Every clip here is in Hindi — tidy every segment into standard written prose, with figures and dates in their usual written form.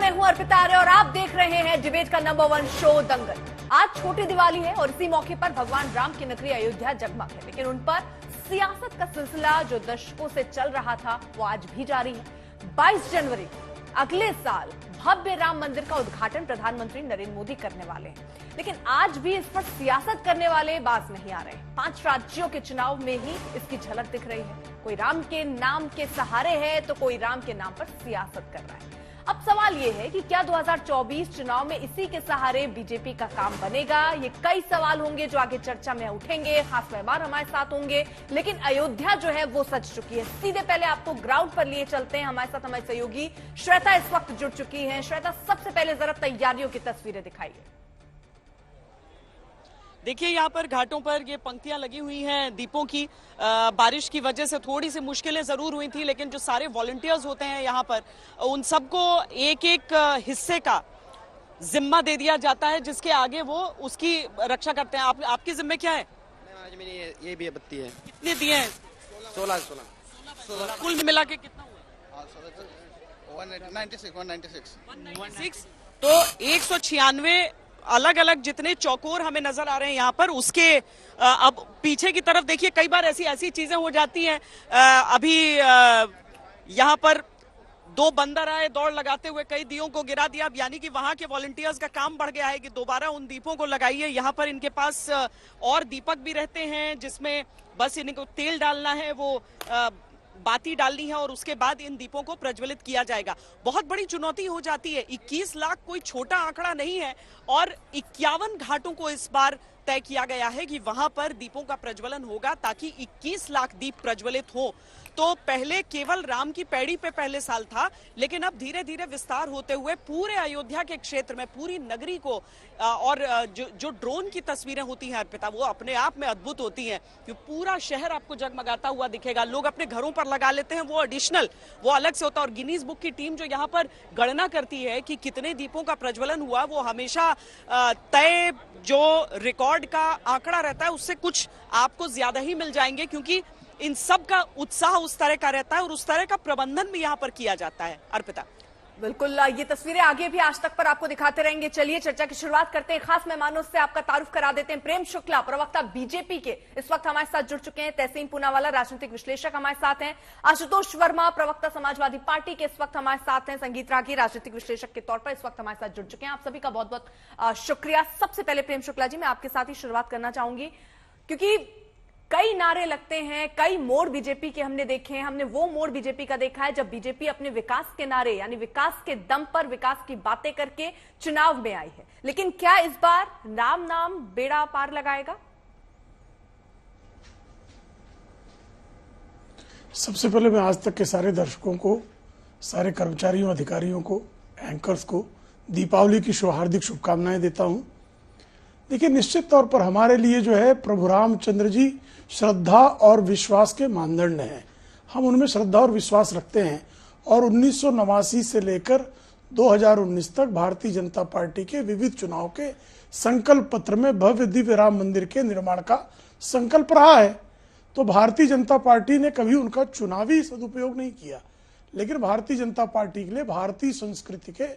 मैं हूं अर्पिता आर्य और आप देख रहे हैं डिबेट का नंबर 1 शो दंगल। आज छोटी दिवाली है और इसी मौके पर भगवान राम की नगरी अयोध्या जगमग है, लेकिन उन पर सियासत का सिलसिला जो दशकों से चल रहा था वो आज भी जारी है। 22 जनवरी अगले साल भव्य राम मंदिर का उद्घाटन प्रधानमंत्री नरेंद्र मोदी करने वाले हैं, लेकिन आज भी इस पर सियासत करने वाले बाज नहीं आ रहे। 5 राज्यों के चुनाव में ही इसकी झलक दिख रही है। कोई राम के नाम के सहारे है तो कोई राम के नाम पर सियासत कर रहा है। अब सवाल यह है कि क्या 2024 चुनाव में इसी के सहारे बीजेपी का काम बनेगा? ये कई सवाल होंगे जो आगे चर्चा में उठेंगे, खास मेहमान हमारे साथ होंगे, लेकिन अयोध्या जो है वो सज चुकी है। सीधे पहले आपको ग्राउंड पर लिए चलते हैं। हमारे साथ हमारी सहयोगी श्वेता इस वक्त जुड़ चुकी है। श्वेता, सबसे पहले जरा तैयारियों की तस्वीरें दिखाइए। देखिए, यहाँ पर घाटों पर ये पंक्तियां लगी हुई हैं दीपों की। बारिश की वजह से थोड़ी सी मुश्किलें जरूर हुई थी, लेकिन जो सारे वॉलंटियर्स होते हैं यहाँ पर, उन सबको एक एक हिस्से का जिम्मा दे दिया जाता है, जिसके आगे वो उसकी रक्षा करते हैं। आपकी जिम्मे क्या है? आज मेरी ये भी बत्ती है। कितने दिए हैं? 16। कुल मिला के कितना हुआ? 196। तो 196 अलग अलग जितने चौकोर हमें नजर आ रहे हैं यहाँ पर, उसके अब पीछे की तरफ देखिए, कई बार ऐसी चीजें हो जाती हैं। अभी यहाँ पर 2 बंदर आए दौड़ लगाते हुए, कई दियों को गिरा दिया। अब यानी कि वहां के वॉलंटियर्स का काम बढ़ गया है कि दोबारा उन दीपों को लगाइए। यहाँ पर इनके पास और दीपक भी रहते हैं, जिसमें बस इनको तेल डालना है, वो बाती डालनी है और उसके बाद इन दीपों को प्रज्वलित किया जाएगा। बहुत बड़ी चुनौती हो जाती है। 21 लाख कोई छोटा आंकड़ा नहीं है और 51 घाटों को इस बार तय किया गया है कि वहां पर दीपों का प्रज्वलन होगा, ताकि 21 लाख दीप प्रज्वलित हो। तो पहले केवल राम की पैड़ी पे पहले साल था, लेकिन अब धीरे धीरे विस्तार होते हुए पूरे अयोध्या के क्षेत्र में, पूरी नगरी को, और जो ड्रोन की तस्वीरें होती हैं अर्पिता, वो अपने आप में अद्भुत होती हैं कि पूरा शहर आपको जगमगाता हुआ दिखेगा। लोग अपने घरों पर लगा लेते हैं, वो एडिशनल, वो अलग से होता है। और गिनीज बुक की टीम जो यहाँ पर गणना करती है कि कितने दीपों का प्रज्वलन हुआ, वो हमेशा तय जो रिकॉर्ड का आंकड़ा रहता है उससे कुछ आपको ज्यादा ही मिल जाएंगे, क्योंकि इन सब का उत्साह उस तरह का रहता है और उस तरह का प्रबंधन भी यहाँ पर किया जाता है। अर्पिता, बिल्कुल, ये तस्वीरें आगे भी आज तक पर आपको दिखाते रहेंगे। चलिए चर्चा की शुरुआत करते हैं। खास मेहमानों से आपका तारुफ करा देते हैं। प्रेम शुक्ला, प्रवक्ता बीजेपी के, इस वक्त हमारे साथ जुड़ चुके हैं। तहसीन पूनावाला, राजनीतिक विश्लेषक, हमारे साथ हैं। आशुतोष वर्मा, प्रवक्ता समाजवादी पार्टी के, इस वक्त हमारे साथ हैं। संगीत रागी, राजनीतिक विश्लेषक के तौर पर इस वक्त हमारे साथ जुड़ चुके हैं। आप सभी का बहुत बहुत शुक्रिया। सबसे पहले प्रेम शुक्ला जी, मैं आपके साथ ही शुरुआत करना चाहूंगी, क्योंकि कई नारे लगते हैं, कई मोड़ बीजेपी के हमने देखे हैं। हमने वो मोड़ बीजेपी का देखा है जब बीजेपी अपने विकास के नारे, यानी विकास के दम पर विकास की बातें करके चुनाव में आई है, लेकिन क्या इस बार राम नाम बेड़ा पार लगाएगा? सबसे पहले मैं आज तक के सारे दर्शकों को, सारे कर्मचारियों, अधिकारियों को, एंकर्स को दीपावली की हार्दिक शुभकामनाएं देता हूं। देखिए, निश्चित तौर पर हमारे लिए जो है प्रभु रामचंद्र जी श्रद्धा और विश्वास के मानदंड हैं। हम उनमें श्रद्धा और विश्वास रखते हैं और 1989 से लेकर 2019 तक भारतीय जनता पार्टी के विविध चुनाव के संकल्प पत्र में भव्य दिव्य राम मंदिर के निर्माण का संकल्प रहा है। तो भारतीय जनता पार्टी ने कभी उनका चुनावी सदुपयोग नहीं किया, लेकिन भारतीय जनता पार्टी के लिए भारतीय संस्कृति के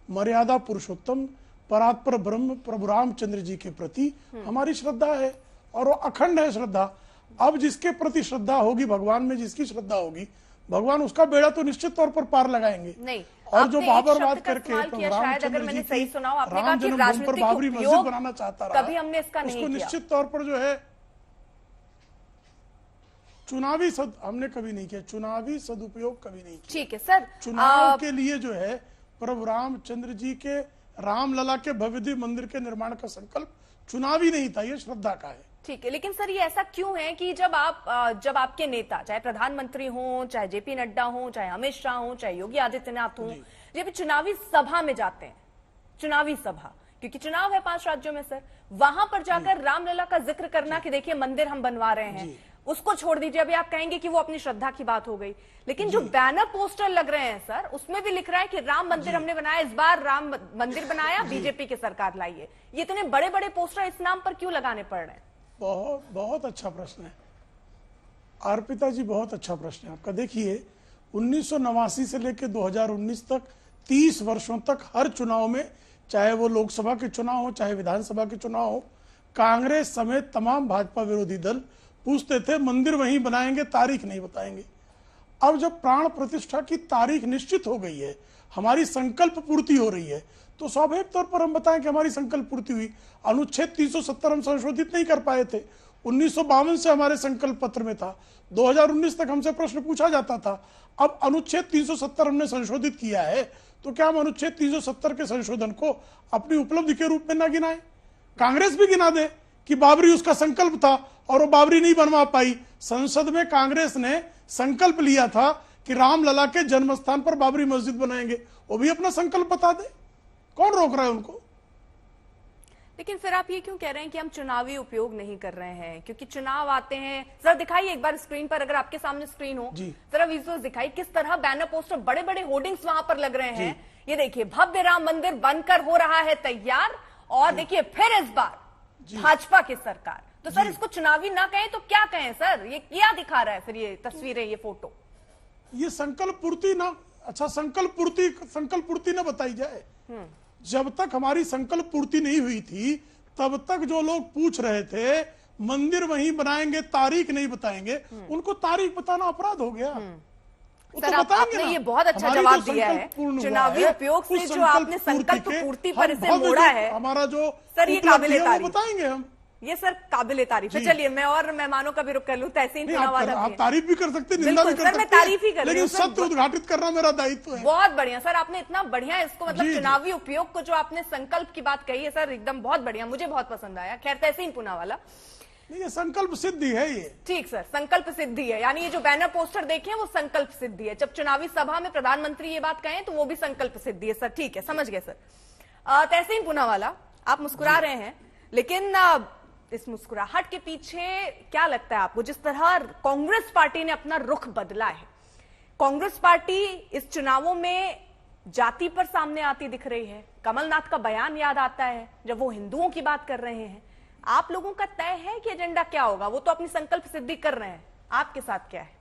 मर्यादा पुरुषोत्तम परात्पर ब्रह्म प्रभु रामचंद्र जी के प्रति हमारी श्रद्धा है और वो अखंड है श्रद्धा। अब जिसके प्रति श्रद्धा होगी, भगवान में जिसकी श्रद्धा होगी, भगवान उसका बेड़ा तो निश्चित तौर पर पार लगाएंगे। नहीं, और जो बाबरवाद करके अगर मैंने सही सुना हो, आपने कहा कि राम जन्मभूमि पर बाबरी मस्जिद बनाना चाहता रहा, कभी हमने इसका नहीं किया। निश्चित तौर पर जो है चुनावी हमने कभी नहीं किया, चुनावी सदुपयोग कभी नहीं किया। ठीक है सर, चुनाव के लिए जो है प्रभु रामचंद्र जी के रामलला के भव्य मंदिर के निर्माण का संकल्प चुनावी नहीं था, ये श्रद्धा का है। ठीक है, लेकिन सर ये ऐसा क्यों है कि जब आपके नेता, चाहे प्रधानमंत्री हो, चाहे जेपी नड्डा हो, चाहे अमित शाह हो, चाहे योगी आदित्यनाथ हो, जब चुनावी सभा में जाते हैं, चुनावी सभा, क्योंकि चुनाव है 5 राज्यों में सर, वहां पर जाकर रामलला का जिक्र करना कि देखिए मंदिर हम बनवा रहे हैं, उसको छोड़ दीजिए। अभी आप कहेंगे कि वो अपनी श्रद्धा की बात हो गई, लेकिन जो बैनर पोस्टर लग रहे हैं सर, उसमें भी लिख रहा है कि राम मंदिर हमने बनाया, इस बार राम मंदिर बनाया, बीजेपी की सरकार लाई है। ये इतने बड़े बड़े पोस्टर इस नाम पर क्यों लगाने पड़ रहे हैं? बहुत बहुत अच्छा प्रश्न है अर्पिता जी, बहुत अच्छा प्रश्न है आपका। देखिए, 1989 से लेकर 2019 तक 30 वर्षों तक हर चुनाव में, चाहे वो लोकसभा के चुनाव हो चाहे विधानसभा के चुनाव हो, कांग्रेस समेत तमाम भाजपा विरोधी दल पूछते थे मंदिर वहीं बनाएंगे, तारीख नहीं बताएंगे। अब जब प्राण प्रतिष्ठा की तारीख निश्चित हो गई है, हमारी संकल्प पूर्ति हो रही है, तो स्वाभाविक तौर पर हम बताएं कि हमारी संकल्प पूर्ति हुई। अनुच्छेद 370 हम संशोधित नहीं कर पाए थे, 1952 से हमारे संकल्प पत्र में था, 2019 तक हमसे प्रश्न पूछा जाता था। अब अनुच्छेद 370 हमने संशोधित किया है, तो क्या हम अनुच्छेद 370 के संशोधन को अपनी उपलब्धि के रूप में ना गिनाएं? कांग्रेस भी गिना दे कि बाबरी उसका संकल्प था और वो बाबरी नहीं बनवा पाई। संसद में कांग्रेस ने संकल्प लिया था कि रामलला के जन्म स्थान पर बाबरी मस्जिद बनाएंगे, वो भी अपना संकल्प बता दे, कौन रोक रहा है उनको? लेकिन फिर आप ये क्यों कह रहे हैं कि हम चुनावी उपयोग नहीं कर रहे हैं? क्योंकि चुनाव आते हैं। जरा दिखाइए एक बार स्क्रीन पर, अगर आपके सामने स्क्रीन हो, जरा विजुअल दिखाइए किस तरह बैनर पोस्टर, बड़े बड़े होर्डिंग्स वहां पर लग रहे हैं। ये देखिए, भव्य राम मंदिर बनकर हो रहा है तैयार, और देखिए फिर इस बार भाजपा की सरकार। तो सर इसको चुनावी ना कहें तो क्या कहें सर? ये क्या दिखा रहा है फिर ये तस्वीरें, ये फोटो? ये संकल्प पूर्ति ना, अच्छा संकल्प पूर्ति ना बताई जाए। जब तक हमारी संकल्प पूर्ति नहीं हुई थी, तब तक जो लोग पूछ रहे थे मंदिर वहीं बनाएंगे, तारीख नहीं बताएंगे, उनको तारीख बताना अपराध हो गया। सर आपने ये बहुत अच्छा जवाब दिया है। चुनावी उपयोग से जो आपने संकल्प पूर्ति पर इसे मोड़ा है, हमारा जो सर ये काबिले तारीफ बताएंगे हम, ये सर काबिले तारीफ है। चलिए मैं और मेहमानों का भी रुख कर लूं। तहसीन पुनावाला, आप तारीफ भी कर सकते, निंदा भी कर सकते, मैं तारीफ ही कर रही हूं, लेकिन सत्य उद्घाटित करना मेरा दायित्व है। बहुत बढ़िया सर, आपने इतना बढ़िया इसको, मतलब चुनावी उपयोग को जो आपने संकल्प की बात कही है सर, एकदम बहुत बढ़िया, मुझे बहुत पसंद आया। खैर तहसीन पुनावाला, ये संकल्प सिद्धि है। ये ठीक सर, संकल्प सिद्धि है, यानी ये जो बैनर पोस्टर देखे हैं वो संकल्प सिद्धि है। जब चुनावी सभा में प्रधानमंत्री ये बात कहें तो वो भी संकल्प सिद्धि है सर। ठीक है, समझ गए सर। तहसीन पुनावाला, आप मुस्कुरा रहे हैं, लेकिन इस मुस्कुराहट के पीछे क्या लगता है आपको? जिस तरह कांग्रेस पार्टी ने अपना रुख बदला है, कांग्रेस पार्टी इस चुनावों में जाति पर सामने आती दिख रही है। कमलनाथ का बयान याद आता है जब वो हिंदुओं की बात कर रहे हैं। आप लोगों का तय है कि एजेंडा क्या होगा? वो तो अपनी संकल्प सिद्धि कर रहे हैं, आपके साथ क्या है?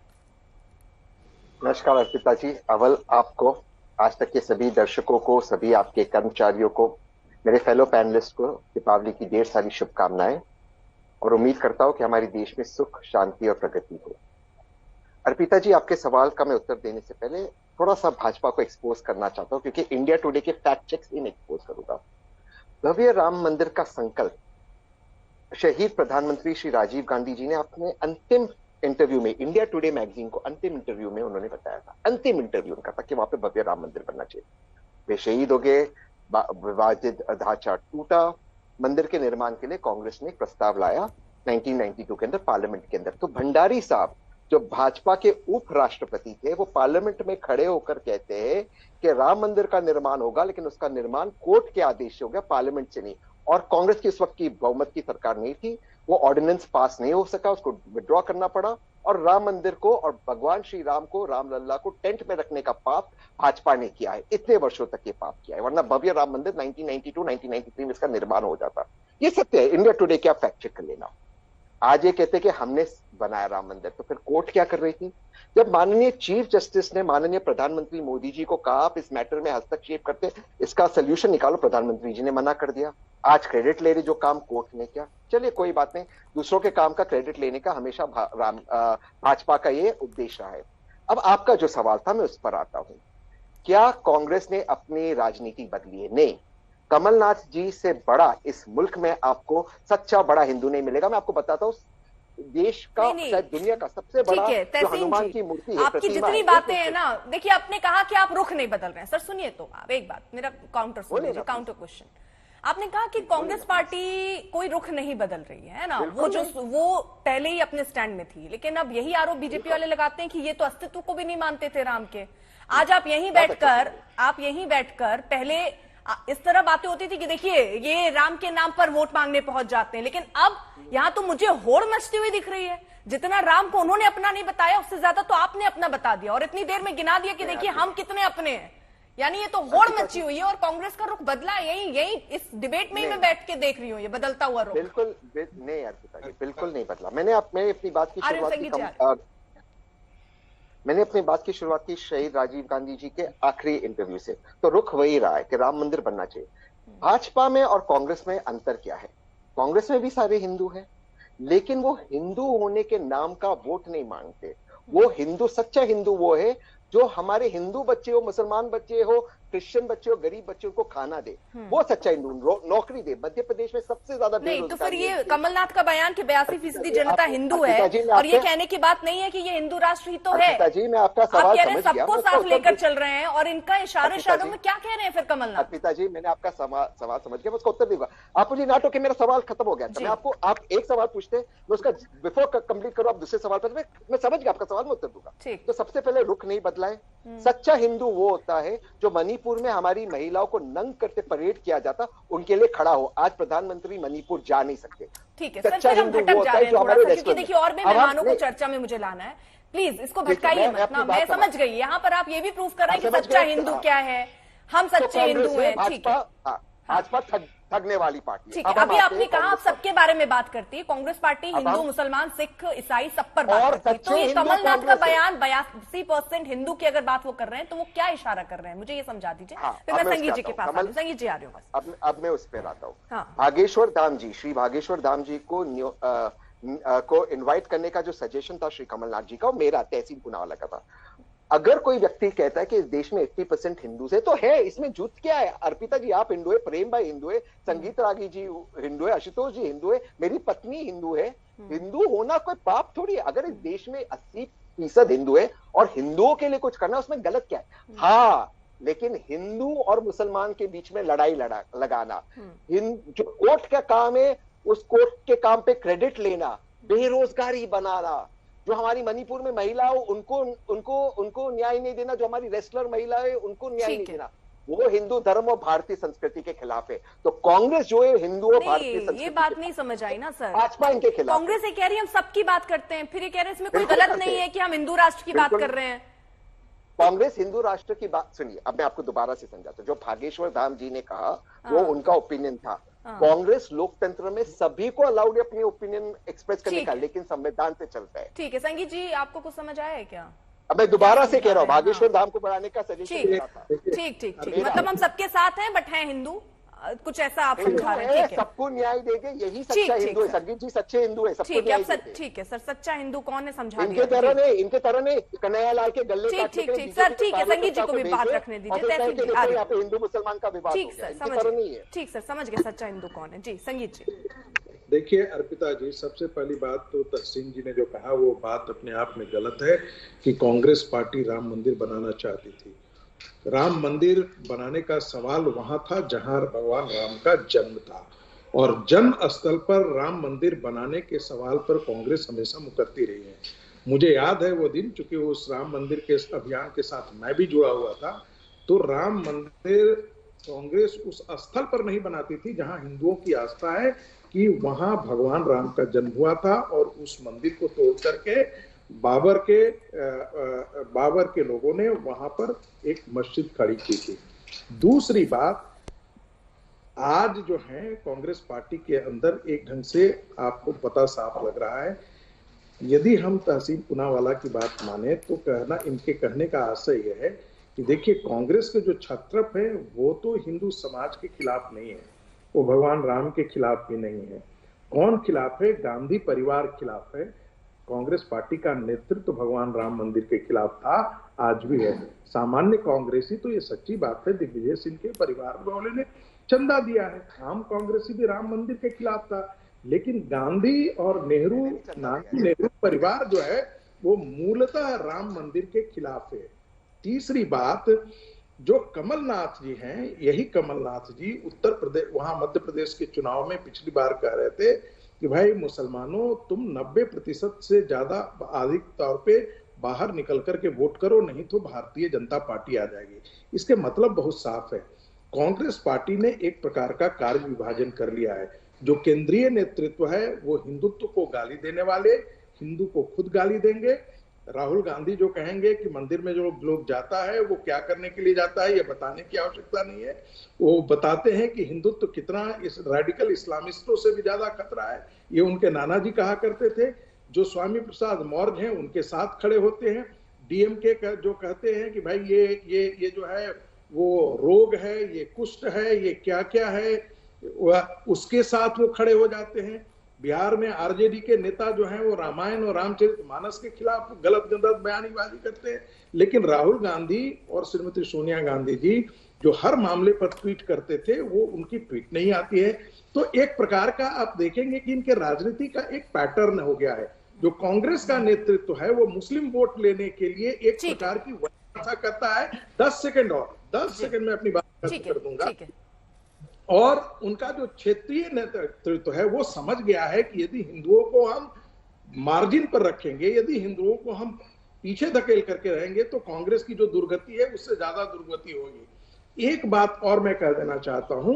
नमस्कार अर्पिता जी, अव्वल आपको, आज तक के सभी दर्शकों को, सभी आपके कर्मचारियों को, मेरे फेलो पैनलिस्ट को दीपावली की ढेर सारी शुभकामनाएं, और उम्मीद करता हूं कि हमारे देश में सुख, शांति और प्रगति हो। अर्पिता जी, आपके सवाल का मैं उत्तर देने से पहले थोड़ा सा भाजपा को एक्सपोज करना चाहता हूं, क्योंकि इंडिया टुडे के फैक्ट चेक्स इन एक्सपोज करूंगा। भव्य राम मंदिर का संकल्प शहीद प्रधानमंत्री श्री राजीव गांधी जी ने अपने अंतिम इंटरव्यू में, इंडिया टुडे मैगजीन को अंतिम इंटरव्यू में उन्होंने बताया था, अंतिम इंटरव्यू उनका था कि वहां पे भव्य राम मंदिर बनना चाहिए। वे शहीद हो गए, विवादित ढांचा टूटा, मंदिर के निर्माण के लिए कांग्रेस ने एक प्रस्ताव लाया 1992 के अंदर पार्लियामेंट के अंदर। तो भंडारी साहब जो भाजपा के उप राष्ट्रपति थे, वो पार्लियामेंट में खड़े होकर कहते हैं कि राम मंदिर का निर्माण होगा, लेकिन उसका निर्माण कोर्ट के आदेश से होगा, पार्लियामेंट से नहीं। और कांग्रेस की उस वक्त की बहुमत की सरकार नहीं थी, वो ऑर्डिनेंस पास नहीं हो सका, उसको विड्रॉ करना पड़ा, और राम मंदिर को और भगवान श्री राम को, रामलला को टेंट में रखने का पाप भाजपा ने किया है। इतने वर्षों तक ये पाप किया है, वरना भव्य राम मंदिर 1992-1993 में इसका निर्माण हो जाता। ये सत्य है, इंडिया टुडे क्या फैक्ट चेक कर लेना। आज ये कहते कि हमने बनाया राम मंदिर, तो फिर कोर्ट क्या कर रही थी? जब माननीय चीफ जस्टिस ने माननीय प्रधानमंत्री मोदी जी को कहा आप इस मैटर में हस्तक्षेप करते, इसका सोल्यूशन निकालो, प्रधानमंत्री जी ने मना कर दिया। आज क्रेडिट ले रहे जो काम कोर्ट ने किया। चलिए कोई बात नहीं, दूसरों के काम का क्रेडिट लेने का हमेशा भाजपा का ये उद्देश्य रहा है। अब आपका जो सवाल था मैं उस पर आता हूं, क्या कांग्रेस ने अपनी राजनीति बदली है? नहीं, कमलनाथ जी से बड़ा इस मुल्क में आपको सच्चा बड़ा हिंदू नहीं मिलेगा। मैं आपको बताता हूं, देश का शायद दुनिया का सबसे बड़ा जो हनुमान की मूर्ति है, आपकी जितनी बातें हैं ना, देखिए आपने कहा कि आप रुख नहीं बदल रहे हैं। सर सुनिए तो आप एक बात, मेरा काउंटर काउंटर क्वेश्चन। आपने कहा कि कांग्रेस पार्टी कोई रुख नहीं बदल रही है ना, वो पहले ही अपने स्टैंड में थी, लेकिन अब यही आरोप बीजेपी वाले लगाते हैं कि ये तो अस्तित्व को भी नहीं मानते थे राम के। आज आप यहीं बैठकर पहले इस तरह बातें होती थी कि देखिए ये राम के नाम पर वोट मांगने पहुंच जाते हैं, लेकिन अब यहां तो मुझे होड़ मचती हुई दिख रही है। जितना राम को उन्होंने अपना नहीं बताया, उससे ज्यादा तो आपने अपना बता दिया, और इतनी देर में गिना दिया कि देखिए हम कितने अपने हैं। यानी ये तो होड़ मची हुई है, और कांग्रेस का रुख बदला यही इस डिबेट में ही मैं बैठ के देख रही हूँ, ये बदलता हुआ रुख। बिल्कुल नहीं यार, बिल्कुल नहीं बदला। मैंने अपनी बात की शुरुआत मैंने अपनी बात की शुरुआत की शहीद राजीव गांधी जी के आखिरी इंटरव्यू से, तो रुख वही रहा है कि राम मंदिर बनना चाहिए। भाजपा में और कांग्रेस में अंतर क्या है? कांग्रेस में भी सारे हिंदू हैं, लेकिन वो हिंदू होने के नाम का वोट नहीं मांगते। वो हिंदू, सच्चा हिंदू वो है जो हमारे हिंदू बच्चे हो, मुसलमान बच्चे हो, क्रिश्चियन बच्चे हो, गरीब बच्चों को खाना दे, वो सच्चा हिंदू, नौकरी दे। मध्य प्रदेश में सबसे ज्यादा नहीं, तो फिर ये कमलनाथ का बयान कि 82% जनता हिंदू है और ये कहने की बात नहीं है कि ये हिंदू राष्ट्र ही तो है। पिताजी, मैं आपका आप सवाल कह रहे हैं समझ गया, सबको साथ लेकर चल रहे हैं और इनका इशारों में क्या कह रहे हैं फिर कमलनाथ? पिताजी, मैंने आपका सवाल समझ गया, मैं उसका उत्तर दूंगा। आप मुझे नाटो के मेरा सवाल खत्म हो गया था। मैं आपको, आप एक सवाल पूछते, मैं उसका बिफोर कंप्लीट करो, आप दूसरे सवाल पर, मैं समझ गया आपका सवाल, मैं उत्तर दूंगा। तो सबसे पहले रुख नहीं बदला है। सच्चा हिंदू वो होता है जो मणिपुर में हमारी महिलाओं को नंग करते परेड किया जाता, उनके लिए खड़ा हो। आज प्रधानमंत्री मणिपुर जा नहीं सकते। ठीक है सर, फिर हम भटक जा रहे हैं थोड़ा सा, क्योंकि देखिए और भी मेहमानों को चर्चा में मुझे लाना है। प्लीज इसको भटकाइए मत ना। मैं समझ गई, यहाँ पर आप ये भी प्रूफ कर रहे हैं कि सच्चा हिंदू क्या है, हम सच्चे हिंदू हैं। ठीक है, भाजपा ठगने वाली पार्टी। ठीक है, अभी आपने कहा आप सबके बारे में बात करती है, कांग्रेस पार्टी हिंदू, मुसलमान, सिख, ईसाई सब पर बात करती है। तो ये कमलनाथ का बयान 82% हिंदू की अगर बात वो कर रहे हैं तो वो क्या इशारा कर रहे हैं, मुझे ये समझा दीजिए। फिर मैं संगीत जी के पास आती हूँ। संगीत जी आ रही हूँ बस। अब मैं उस पर आता हूँ। भागेश्वर धाम जी, श्री भागेश्वर धाम जी को इनवाइट करने का जो सजेशन था श्री कमलनाथ जी का, वो मेरा तहसील पुनावाला का था। अगर कोई व्यक्ति कहता है कि इस देश में 80% हिंदू है तो है, इसमें झूठ क्या है? अर्पिता जी आप हिंदू है, प्रेम भाई हिंदू है, संगीत रागी जी हिंदू है, आशुतोष जी हिंदू है, मेरी पत्नी हिंदू है। हिंदू होना कोई पाप थोड़ी है। अगर इस देश में 80% हिंदू है और हिंदुओं के लिए कुछ करना, उसमें गलत क्या है? हाँ, लेकिन हिंदू और मुसलमान के बीच में लड़ाई लगाना, जो कोर्ट का काम है उस कोर्ट के काम पे क्रेडिट लेना, बेरोजगारी बनाना, जो हमारी मणिपुर में महिलाओं उनको न्याय नहीं देना, जो हमारी रेसलर महिला है उनको न्याय नहीं देना, वो हिंदू धर्म और भारतीय संस्कृति के खिलाफ है। तो कांग्रेस जो है हिंदू और भारतीय संस्कृति, ये बात नहीं समझ आई ना सर। भाजपा इनके खिलाफ। कांग्रेस ये कह रही है हम सबकी बात करते हैं, फिर ये कह रहे हैं इसमें कोई गलत नहीं है कि हम हिंदू राष्ट्र की बात कर रहे हैं। कांग्रेस हिंदू राष्ट्र की बात, सुनिए अब मैं आपको दोबारा से समझाता हूं। जो भागेश्वर धाम जी ने कहा वो उनका ओपिनियन था। कांग्रेस लोकतंत्र में सभी को अलाउड है अपनी ओपिनियन एक्सप्रेस करने का, लेकिन संविधान से चलता है। ठीक है संगीत जी, आपको कुछ समझ आया है क्या? अब मैं दोबारा से कह रहा हूँ, भागेश्वर धाम को बढ़ाने का सजेशन था। ठीक, मतलब हम सबके साथ हैं बट हैं हिंदू, कुछ ऐसा आप समझा रहे हैं। ठीक है, सबको न्याय देंगे, यही सच्चा हिंदू है। संगीत जी सच्चे हिंदू है, सबको न्याय देंगे। ठीक है सर, सच्चा हिंदू कौन है समझा दिया। इनके तरह नहीं कन्हैयालाल के गले काटने के लिए। ठीक सर, ठीक है संगीत जी को भी बात रखने दीजिए। यहाँ पे हिंदू मुसलमान का विवाद। ठीक सर, समझ, ठीक सर समझ गए सच्चा हिंदू कौन है। जी संगीत जी। देखिए अर्पिता जी, सबसे पहली बात तो तहसीन जी ने जो कहा वो बात अपने आप में गलत है कि कांग्रेस पार्टी राम मंदिर बनाना चाहती थी। राम मंदिर बनाने का सवाल वहां था जहां भगवान राम का जन्म था, और जन्म स्थल पर राम मंदिर बनाने के सवाल पर कांग्रेस हमेशा मुकरती रही है। मुझे याद है वो दिन, चूंकि उस राम मंदिर के अभियान के साथ मैं भी जुड़ा हुआ था, तो राम मंदिर कांग्रेस उस स्थल पर नहीं बनाती थी जहां हिंदुओं की आस्था है कि वहां भगवान राम का जन्म हुआ था, और उस मंदिर को तोड़ करके बाबर के लोगों ने वहां पर एक मस्जिद खड़ी की थी। दूसरी बात, आज जो है कांग्रेस पार्टी के अंदर एक ढंग से आपको पता साफ लग रहा है। यदि हम तहसील पुनावाला की बात माने तो इनके कहने का आशय यह है कि देखिए कांग्रेस के जो छत्रप है वो तो हिंदू समाज के खिलाफ नहीं है, वो भगवान राम के खिलाफ भी नहीं है। कौन खिलाफ है? गांधी परिवार खिलाफ है। कांग्रेस पार्टी का नेतृत्व भगवान राम मंदिर के खिलाफ था, आज भी है। सामान्य कांग्रेसी तो ये सच्ची बात है, दिग्विजय सिंह के परिवार वाले ने चंदा दिया है। आम कांग्रेसी भी राम मंदिर के खिलाफ था, लेकिन गांधी और नेहरू परिवार जो है वो मूलतः राम मंदिर के खिलाफ है। तीसरी बात, जो कमलनाथ जी हैं, यही कमलनाथ जी उत्तर प्रदेश, वहां मध्य प्रदेश के चुनाव में पिछली बार कह रहे थे कि भाई मुसलमानों तुम 90% से ज्यादा अधिक तौर पे बाहर निकल करके वोट करो, नहीं तो भारतीय जनता पार्टी आ जाएगी। इसके मतलब बहुत साफ है, कांग्रेस पार्टी ने एक प्रकार का कार्य विभाजन कर लिया है। जो केंद्रीय नेतृत्व है वो हिंदुत्व को गाली देने वाले हिंदू को खुद गाली देंगे। राहुल गांधी जो कहेंगे कि मंदिर में जो लोग जाता है वो क्या करने के लिए जाता है ये बताने की आवश्यकता नहीं है, वो बताते हैं कि हिंदुत्व कितना इस रेडिकल इस्लामिस्टों से भी ज्यादा खतरा है। ये उनके नाना जी कहा करते थे। जो स्वामी प्रसाद मौर्य हैं उनके साथ खड़े होते हैं, डीएमके का जो कहते हैं कि भाई ये जो है वो रोग है, ये कुष्ठ है, ये क्या क्या है, उसके साथ वो खड़े हो जाते हैं। बिहार में आरजेडी के नेता जो हैं वो रामायण और रामचरितमानस के खिलाफ गलत गलत बयानीबाजी करते हैं, लेकिन राहुल गांधी और श्रीमती सोनिया गांधी जी जो हर मामले पर ट्वीट करते थे वो उनकी ट्वीट नहीं आती है। तो एक प्रकार का आप देखेंगे कि इनके राजनीति का एक पैटर्न हो गया है। जो कांग्रेस का नेतृत्व है वो मुस्लिम वोट लेने के लिए एक प्रकार की व्यवस्था करता है। 10 सेकंड में अपनी बात खत्म कर दूंगा। और उनका जो क्षेत्रीय नेतृत्व है वो समझ गया है कि यदि हिंदुओं को हम मार्जिन पर रखेंगे, यदि हिंदुओं को हम पीछे धकेल करके रहेंगे तो कांग्रेस की जो दुर्गति है उससे ज्यादा दुर्गति होगी। एक बात और मैं कह देना चाहता हूं,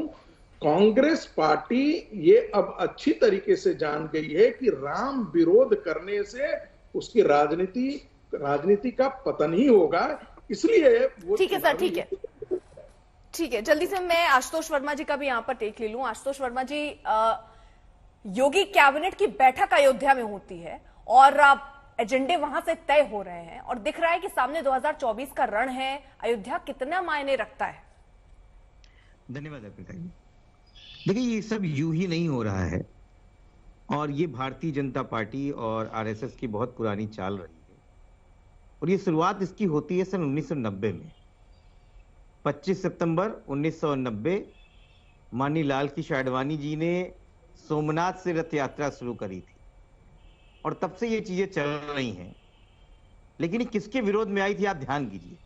कांग्रेस पार्टी ये अब अच्छी तरीके से जान गई है कि राम विरोध करने से उसकी राजनीति का पतन ही होगा। इसलिए वो ठीक है सर, ठीक है। जल्दी से मैं आशुतोष वर्मा जी का भी यहां पर टेक ले लूं। आशुतोष वर्मा जी, योगी कैबिनेट की बैठक अयोध्या में होती है और एजेंडे वहां से तय हो रहे हैं और दिख रहा है कि सामने 2024 का रण है। अयोध्या कितना मायने रखता है? धन्यवाद अर्पिता जी। देखिए, ये सब यूं ही नहीं हो रहा है और ये भारतीय जनता पार्टी और आरएसएस की बहुत पुरानी चाल रही है और ये शुरुआत इसकी होती है सन 1990 में। 25 सितंबर 1990 माननीय लाल कृष्ण आडवाणी जी ने सोमनाथ से रथ यात्रा शुरू करी थी और तब से ये चीजें चल रही हैं। लेकिन ये किसके विरोध में आई थी, आप ध्यान कीजिए।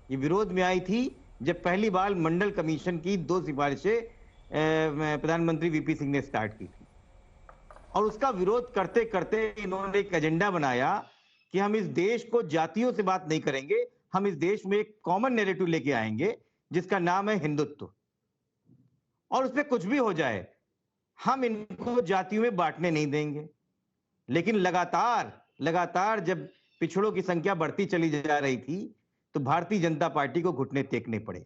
ये विरोध में आई थी जब पहली बार मंडल कमीशन की 2 सिफारिशें प्रधानमंत्री वीपी सिंह ने स्टार्ट की थी और उसका विरोध करते करते इन्होंने एक एजेंडा बनाया कि हम इस देश को जातियों से बात नहीं करेंगे, हम इस देश में एक कॉमन नैरेटिव लेके आएंगे जिसका नाम है हिंदुत्व। और उसमें कुछ भी हो जाए हम इनको जातियों में बांटने नहीं देंगे। लेकिन लगातार जब पिछड़ों की संख्या बढ़ती चली जा रही थी तो भारतीय जनता पार्टी को घुटने टेकने पड़े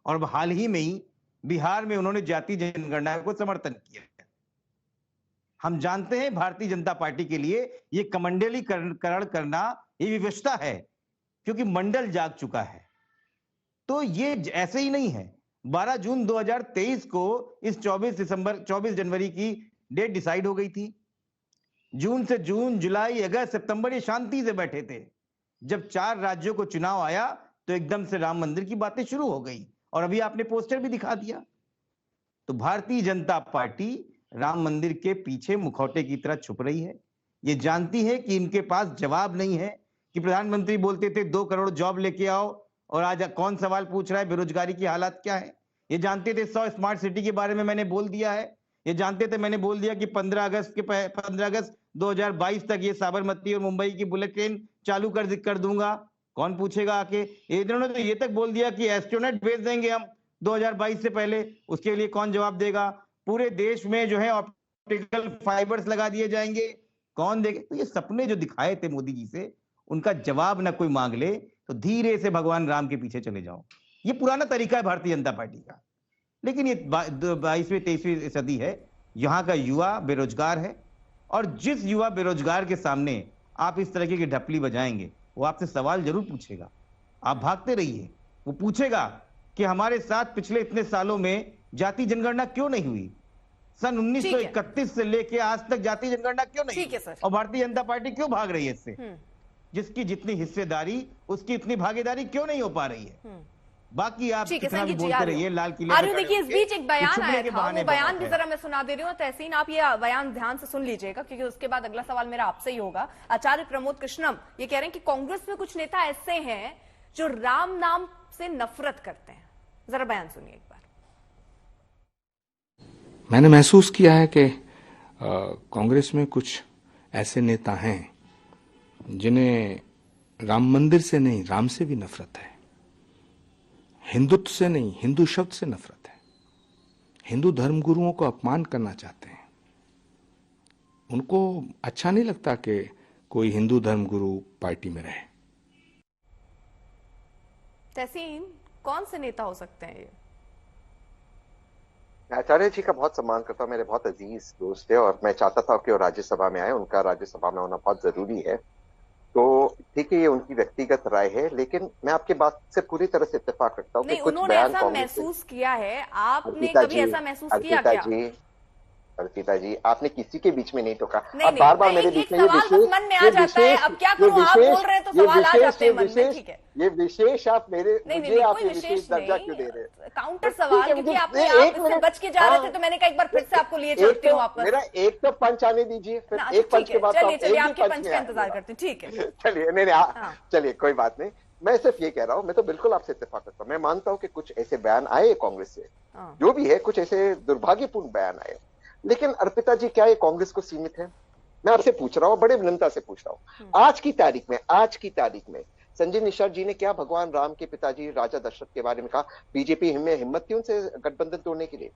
और हाल ही में ही बिहार में उन्होंने जाति जनगणना को समर्थन किया। हम जानते हैं भारतीय जनता पार्टी के लिए ये कमंडलीकरण करना ये विवशता है क्योंकि मंडल जाग चुका है। तो ये ऐसे ही नहीं है। 12 जून 2023 को इस 24 जनवरी की डेट डिसाइड हो गई थी। जून से जून, जुलाई, अगस्त, सितंबर ये शांति से बैठे थे। जब 4 राज्यों को चुनाव आया तो एकदम से राम मंदिर की बातें शुरू हो गई और अभी आपने पोस्टर भी दिखा दिया। तो भारतीय जनता पार्टी राम मंदिर के पीछे मुखौटे की तरह छुप रही है। ये जानती है कि इनके पास जवाब नहीं है कि प्रधानमंत्री बोलते थे 2 करोड़ जॉब लेके आओ और आज कौन सवाल पूछ रहा है बेरोजगारी की हालत क्या है। ये जानते थे 100 स्मार्ट सिटी के बारे में मैंने बोल दिया है। ये जानते थे मैंने बोल दिया कि 15 अगस्त 2022 तक ये साबरमती और मुंबई की बुलेट ट्रेन चालू कर दूंगा। कौन पूछेगा आके। इन्होंने तो ये तक बोल दिया कि एस्ट्रोनॉट भेज देंगे हम 2022 से पहले। उसके लिए कौन जवाब देगा। पूरे देश में जो है ऑप्टिकल फाइबर्स लगा दिए जाएंगे, कौन देगा। तो ये सपने जो दिखाए थे मोदी जी से उनका जवाब ना कोई मांग ले तो धीरे से भगवान राम के पीछे चले जाओ। ये पुराना तरीका है भारतीय जनता पार्टी का। लेकिन ये 22वीं 23वीं सदी है। यहाँ का युवा बेरोजगार है और जिस युवा बेरोजगार के सामने आप इस तरीके की ढपली बजाएंगे वो आपसे सवाल जरूर पूछेगा। आप भागते रहिए, वो पूछेगा कि हमारे साथ पिछले इतने सालों में जाति जनगणना क्यों नहीं हुई। सन 1931 से लेके आज तक जाति जनगणना क्यों नहीं हुई और भारतीय जनता पार्टी क्यों भाग रही है इससे। जिसकी जितनी हिस्सेदारी उसकी इतनी भागीदारी क्यों नहीं हो पा रही है। बाकी आप कितना भी बोलते रहिए। लाल किले देखिए, इस बीच एक बयान आया था, वो बयान भी जरा मैं सुना दे रही हूँ। तहसीन, आप ये बयान ध्यान से सुन लीजिएगा क्योंकि उसके बाद अगला सवाल मेरा आपसे ही होगा। आचार्य प्रमोद कृष्णम ये कह रहे हैं कि कांग्रेस में कुछ नेता ऐसे हैं जो राम नाम से नफरत करते हैं। जरा बयान सुनिए एक बार। मैंने महसूस किया है कि कांग्रेस में कुछ ऐसे नेता हैं जिन्हें राम मंदिर से नहीं, राम से भी नफरत है। हिंदुत्व से नहीं, हिंदू शब्द से नफरत है। हिंदू धर्मगुरुओं को अपमान करना चाहते हैं। उनको अच्छा नहीं लगता कि कोई हिंदू धर्मगुरु पार्टी में रहे। तहसीन, कौन से नेता हो सकते हैं ये? आचार्य जी का बहुत सम्मान करता हूँ, मेरे बहुत अजीज दोस्त है और मैं चाहता था कि वो राज्यसभा में आए। उनका राज्यसभा में होना बहुत जरूरी है। तो ठीक है, ये उनकी व्यक्तिगत राय है, लेकिन मैं आपकी बात से पूरी तरह से इत्तेफाक रखता हूँ कि नहीं, कुछ उन्होंने बयान ऐसा कांग्रेस के- महसूस किया है, आपने अर्पिता कभी जी, ऐसा महसूस किया अर्पिता क्या? जी, अर्पिता जी, आपने किसी के बीच में नहीं टोका। नहीं आप नहीं, बार बार मैं मेरे एक बीच में ये सवाल बस विशेष मन में आ जाता है, अब क्या करूं, आप बोल रहे हैं तो सवाल आ जाते हैं मन में, ठीक है। ये विशेष आप मेरे नहीं मुझे नहीं, आप कोई ये विशेष विशेष दर्जा नहीं, क्यों दे रहे हैं? काउंटर ठीक सवाल, है, क्योंकि मुझे आपने एक आप इससे मिनट- बच के जा रहे थे, हाँ, तो मैंने कहा एक बार फिर से आपको लिए चलती हूँ वापस। मेरा एक तो पंच आने दीजिए, फिर ना, एक पंच ठीक के है, बाद चलिए आप चलिए, एक ही आपके पंच पंच में का आए। इंतजार करते हैं, ठीक है। चलिए, नहीं हाँ। चलिए, कोई बात नहीं। मैं सिर्फ ये कह रहा हूँ, मैं तो बिल्कुल आपसे इत्तेफाक करता हूँ। मैं मानता हूँ कि कुछ ऐसे बयान आए कांग्रेस से, हाँ। जो भी है, कुछ ऐसे दुर्भाग्यपूर्ण बयान आए, लेकिन अर्पिता जी, क्या ये कांग्रेस को सीमित है? मैं आपसे पूछ रहा हूँ, बड़े विनम्रता से पूछ रहा हूँ। आज की तारीख में संजय निषाद जी ने क्या भगवान राम के पिताजी राजा दशरथ के बारे में कहा? बीजेपी में हिम्मत थी उनसे गठबंधन तोड़ने के लिए?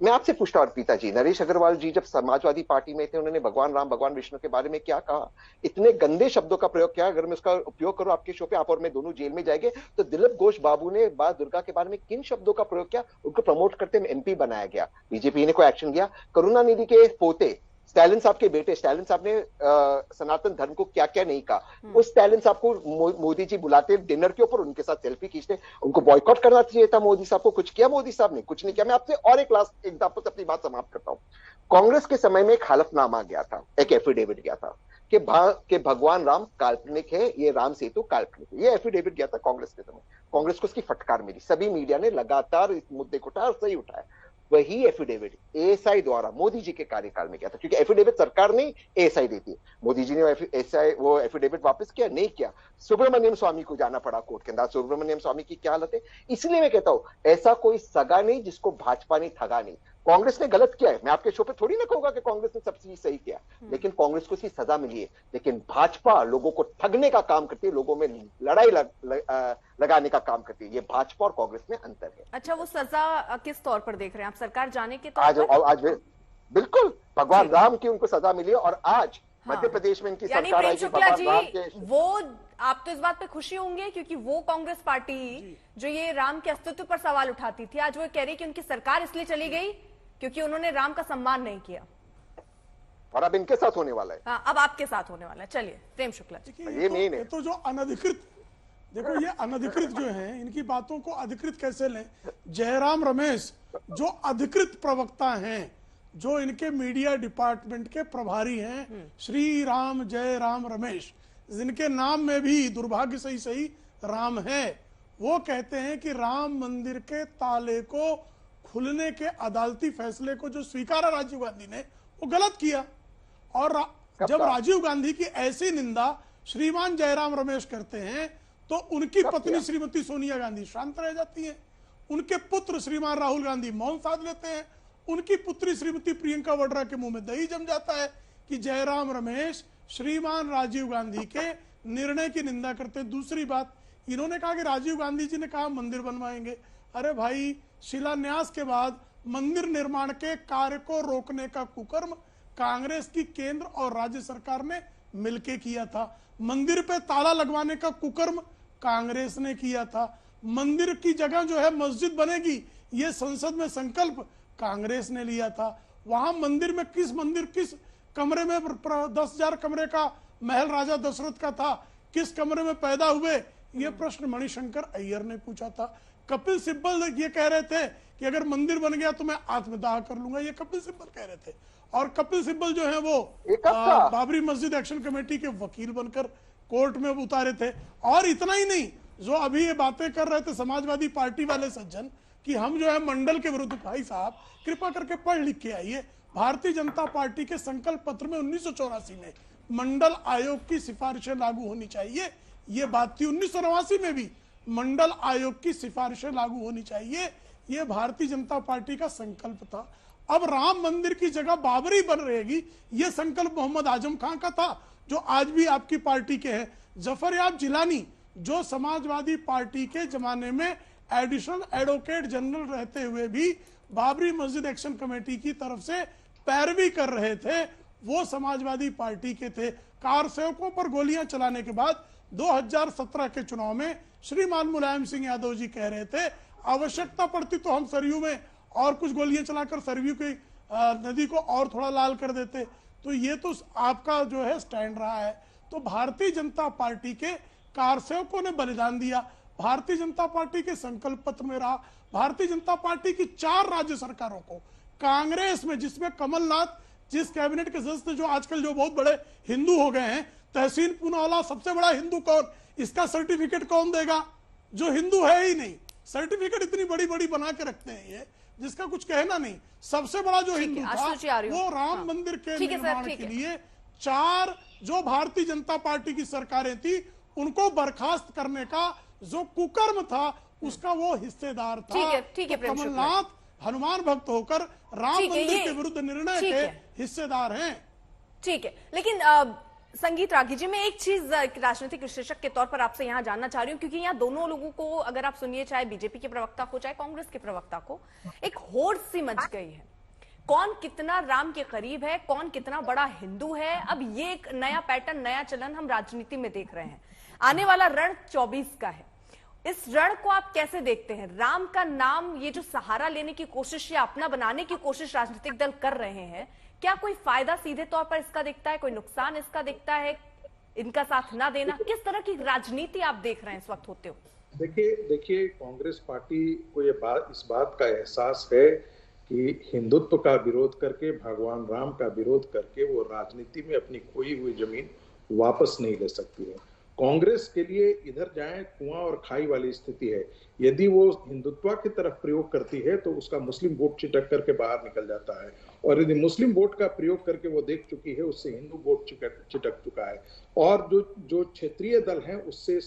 मैं आपसे पूछता हूँ अर्पिता जी, नरेश अग्रवाल जी जब समाजवादी पार्टी में थे, उन्होंने भगवान राम भगवान विष्णु के बारे में क्या कहा? इतने गंदे शब्दों का प्रयोग किया। अगर मैं उसका उपयोग करूं आपके शो पे, आप और मैं दोनों जेल में जाएंगे। तो दिलीप घोष बाबू ने मां दुर्गा के बारे में किन शब्दों का प्रयोग किया? उनको प्रमोट करते हुए एमपी बनाया गया, बीजेपी ने कोई एक्शन लिया? करुणानिधि के पोते स्टैलिन साहब के बेटे स्टैलिन साहब ने सनातन धर्म को क्या क्या नहीं कहा? उस स्टैलिन साहब को मोदी जी बुलाते डिनर के ऊपर, उनके साथ सेल्फी खींचते, उनको बॉयकॉट करना चाहिए था मोदी साहब को। कुछ किया मोदी साहब ने? कुछ नहीं किया। मैं आपसे और एक लास्ट एग्जांपल से अपनी बात समाप्त करता हूं। कांग्रेस के समय में एक हलफनामा गया था, एक एफिडेविट गया था कि भगवान राम काल्पनिक है, ये राम सेतु काल्पनिक है। ये एफिडेविट गया था कांग्रेस के समय। कांग्रेस को उसकी फटकार मिली, सभी मीडिया ने लगातार इस मुद्दे को उठाया और सही उठाया। वही एफिडेविट एएसआई द्वारा मोदी जी के कार्यकाल में किया था, क्योंकि एफिडेविट सरकार नहीं, एएसआई देती है। मोदी जी ने वो एफिडेविट वापस किया नहीं किया? सुब्रमण्यम स्वामी को जाना पड़ा कोर्ट के अंदर। सुब्रमण्यम स्वामी की क्या हालत है? इसलिए मैं कहता हूं, ऐसा कोई सगा नहीं जिसको भाजपा ने ठगा नहीं। कांग्रेस ने गलत किया है, मैं आपके शो पे थोड़ी ना कहूंगा कि कांग्रेस ने सब चीज सही किया, लेकिन कांग्रेस को इसकी सजा मिली है। लेकिन भाजपा लोगों को ठगने का काम करती है, लोगों में लड़ाई लगाने का काम करती है। ये भाजपा और कांग्रेस में अंतर है। अच्छा, वो सजा किस तौर पर देख रहे हैं आप? सरकार जाने के तौर पर? आज बिल्कुल भगवान राम की उनको सजा मिली है, और आज हाँ। मध्य प्रदेश में इनकी यानी सरकार प्रेम आई कि शुक्ला भगवान जी, राम के वो आप तो इस बात पे खुशी होंगे, क्योंकि वो कांग्रेस पार्टी जो ये राम के अस्तित्व पर सवाल उठाती थी, आज वो कह रही कि उनकी सरकार इसलिए चली गई क्योंकि उन्होंने राम का सम्मान नहीं किया, और अब इनके साथ होने वाला है। हाँ, अब आपके साथ होने वाला है। चलिए प्रेम शुक्ला जी। ये मेन है। ये तो जो अनधिकृत, देखो ये अनधिकृत जो है, इनकी बातों को अधिकृत कैसे लें? जयराम रमेश जो अधिकृत प्रवक्ता हैं, जो इनके मीडिया डिपार्टमेंट के प्रभारी हैं, श्री राम जय राम रमेश, जिनके नाम में भी दुर्भाग्य से ही सही राम है, वो कहते हैं कि राम मंदिर के ताले को खुलने के अदालती फैसले को जो स्वीकारा राजीव गांधी ने, वो गलत किया। और जब राजीव गांधी की ऐसी निंदा श्रीमान जयराम रमेश करते हैं, तो उनकी पत्नी श्रीमती सोनिया गांधी शांत रह जाती हैं, उनके पुत्र श्रीमान राहुल गांधी मौन साध लेते हैं, उनकी पुत्री श्रीमती प्रियंका वाड्रा के मुंह में दही जम जाता है कि जयराम रमेश श्रीमान राजीव गांधी के निर्णय की निंदा करते हैं। दूसरी बात, इन्होंने कहा कि राजीव गांधी जी ने कहा मंदिर बनवाएंगे। अरे भाई, शिलान्यास के बाद मंदिर निर्माण के कार्य को रोकने का कुकर्म कांग्रेस की केंद्र और राज्य सरकार ने मिलकर किया था। मंदिर पे ताला लगवाने का कुकर्म कांग्रेस ने किया था। मंदिर की जगह जो है मस्जिद बनेगी, ये संसद में संकल्प कांग्रेस ने लिया था। वहां मंदिर किस कमरे में 10,000 कमरे का महल राजा दशरथ का था, किस कमरे में पैदा हुए, ये प्रश्न मणिशंकर अय्यर ने पूछा था। कपिल सिब्बल ये कह रहे थे कि अगर मंदिर बन गया तो मैं आत्मदाह कर लूंगा, ये कपिल सिब्बल कह रहे थे। और कपिल सिब्बल जो है वो बाबरी मस्जिद एक्शन कमेटी के वकील बनकर कोर्ट में उतारे थे। और इतना ही नहीं, जो अभी ये बातें कर रहे थे समाजवादी पार्टी वाले सज्जन कि हम जो है मंडल के विरुद्ध, भाई साहब कृपा करके पढ़ लिख के आइए, भारतीय जनता पार्टी के संकल्प पत्र में 1984 में मंडल आयोग की सिफारिशें लागू होनी चाहिए, ये बात थी। 1989 में भी मंडल आयोग की सिफारिशें लागू होनी चाहिए, ये भारतीय जनता पार्टी का संकल्प था। अब राम मंदिर की जगह बाबरी बन रहेगी, ये संकल्प मोहम्मद आजम खान का था, जो आज भी आपकी पार्टी के हैं। जफर याब जिलानी, जो समाजवादी पार्टी के जमाने में एडिशनल एडवोकेट जनरल रहते हुए भी बाबरी मस्जिद एक्शन कमेटी की तरफ से पैरवी कर रहे थे, वो समाजवादी पार्टी के थे। कार सेवकों पर गोलियां चलाने के बाद 2017 के चुनाव में श्रीमान मुलायम सिंह यादव जी कह रहे थे, आवश्यकता पड़ती तो हम सरयू में और कुछ गोलियां चलाकर सरयू की नदी को और थोड़ा लाल कर देते। तो ये तो आपका जो है स्टैंड रहा है। तो भारतीय जनता पार्टी के कारसेवकों ने बलिदान दिया, भारतीय जनता पार्टी के संकल्प पत्र में रहा। भारतीय जनता पार्टी की 4 राज्य सरकारों को कांग्रेस में, जिसमें कमलनाथ जिस कैबिनेट के सदस्य जो आजकल जो बहुत बड़े हिंदू हो गए हैं, तहसीन पूनावाला सबसे बड़ा हिंदू कौन, इसका सर्टिफिकेट कौन देगा? जो हिंदू है ही नहीं। सर्टिफिकेट इतनी बड़ी बड़ी बना के रखते हैं ये, जिसका कुछ कहना नहीं। सबसे बड़ा जो हिंदू था वो राम मंदिर के निर्माण के लिए 4 जो भारतीय जनता पार्टी की सरकारें थी उनको बर्खास्त करने का जो कुकर्म था उसका वो हिस्सेदार था। ठीक है कमलनाथ हनुमान भक्त होकर राम मंदिर के विरुद्ध निर्णय के हिस्सेदार हैं। ठीक है, लेकिन संगीत रागी जी, मैं एक चीज राजनीतिक विश्लेषक के तौर पर आपसे यहां जानना चाह रही हूं, क्योंकि यहां दोनों लोगों को अगर आप सुनिए, चाहे बीजेपी के प्रवक्ता को चाहे कांग्रेस के प्रवक्ता को, एक होड़ सी मच गई है। कौन कितना राम के करीब है, कौन कितना बड़ा हिंदू है। अब ये एक नया पैटर्न, नया चलन हम राजनीति में देख रहे हैं। आने वाला रण 24 का है। इस रण को आप कैसे देखते हैं? राम का नाम ये जो सहारा लेने की कोशिश या अपना बनाने की कोशिश राजनीतिक दल कर रहे हैं, क्या कोई फायदा सीधे तौर पर इसका दिखता है, कोई नुकसान इसका दिखता है, इनका साथ ना देना? किस तरह की राजनीति आप देख रहे हैं इस वक्त होते हो? देखिए कांग्रेस पार्टी को इस बात का एहसास है कि हिंदुत्व का विरोध करके, भगवान राम का विरोध करके वो राजनीति में अपनी खोई हुई जमीन वापस नहीं ले सकती है। कांग्रेस के लिए इधर जाए कुआं और खाई वाली स्थिति है। यदि वो हिंदुत्व की तरफ प्रयोग करती है तो उसका मुस्लिम वोट चिटक करके बाहर निकल जाता है, और यदि मुस्लिम वोट का प्रयोग करके वो देख चुकी है उससे हिंदू वोट चिटक चुका है, और जो क्षेत्रीय दल हैं उससे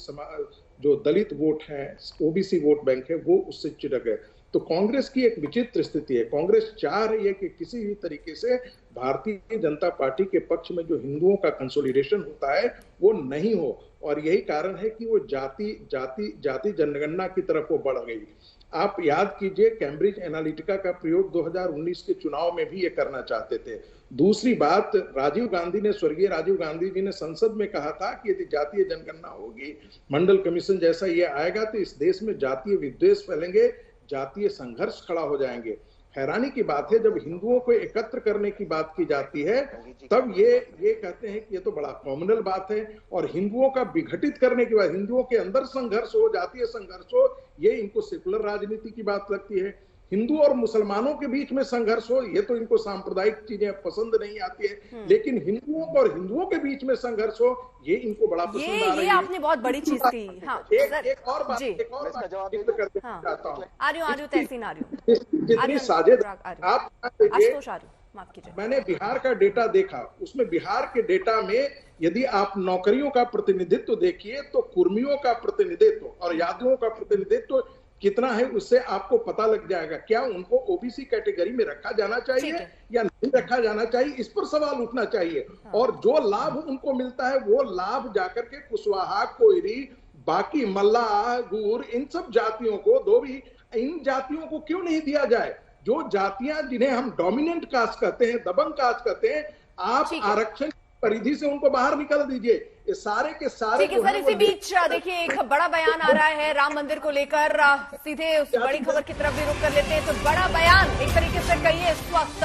जो दलित वोट है, ओबीसी वोट बैंक है, वो उससे चिटक है। तो कांग्रेस की एक विचित्र स्थिति है। कांग्रेस चाह रही है कि किसी भी तरीके से भारतीय जनता पार्टी के पक्ष में जो हिंदुओं का कंसोलिडेशन होता है वो नहीं हो, और यही कारण है कि वो जाति जनगणना की तरफ वो बढ़ गई। आप याद कीजिए, कैम्ब्रिज एनालिटिका का प्रयोग 2019 के चुनाव में भी ये करना चाहते थे। दूसरी बात, स्वर्गीय राजीव गांधी जी ने संसद में कहा था कि यदि जातीय जनगणना होगी, मंडल कमीशन जैसा ये आएगा, तो इस देश में जातीय विद्वेष फैलेंगे, जातीय संघर्ष खड़ा हो जाएंगे। हैरानी की बात है, जब हिंदुओं को एकत्र करने की बात की जाती है तब ये कहते हैं कि ये तो बड़ा कॉमनल बात है, और हिंदुओं का विघटित करने की बात, हिंदुओं के अंदर संघर्ष हो, जातीय संघर्ष हो, ये इनको सेकुलर राजनीति की बात लगती है। हिंदू और मुसलमानों के बीच में संघर्ष हो, ये तो इनको सांप्रदायिक चीजें पसंद नहीं आती है, लेकिन हिंदुओं और हिंदुओं के बीच में संघर्ष हो, ये इनको बड़ा पसंद आ रही है। ये आपने बहुत बड़ी चीज की। हाँ, एक और बात व्यक्त करना चाहता हूँ। जितनी साझेदारी आप माफ कीजिए, मैंने बिहार का डेटा देखा, उसमें बिहार के डेटा में यदि आप नौकरियों का प्रतिनिधित्व देखिए तो कुर्मियों का प्रतिनिधित्व और यादवों का प्रतिनिधित्व कितना है उससे आपको पता लग जाएगा। क्या उनको ओबीसी कैटेगरी में रखा जाना चाहिए या नहीं रखा जाना चाहिए, इस पर सवाल उठना चाहिए। हाँ। और जो लाभ उनको मिलता है वो लाभ जाकर के कुशवाहा, कोयरी, बाकी मल्लाह, गूर, इन सब जातियों को, धोबी, इन जातियों को क्यों नहीं दिया जाए? जो जातियां जिन्हें हम डोमिनेंट कास्ट कहते हैं, दबंग कास्ट कहते हैं, आप आरक्षण परिधि से उनको बाहर निकल दीजिए। ये सारे के सारे। ठीक है सर, इसी बीच देखिए एक बड़ा बयान आ रहा है राम मंदिर को लेकर। सीधे उस बड़ी खबर की तरफ भी रुख कर लेते हैं। तो बड़ा बयान एक तरीके से कहिए इस वक्त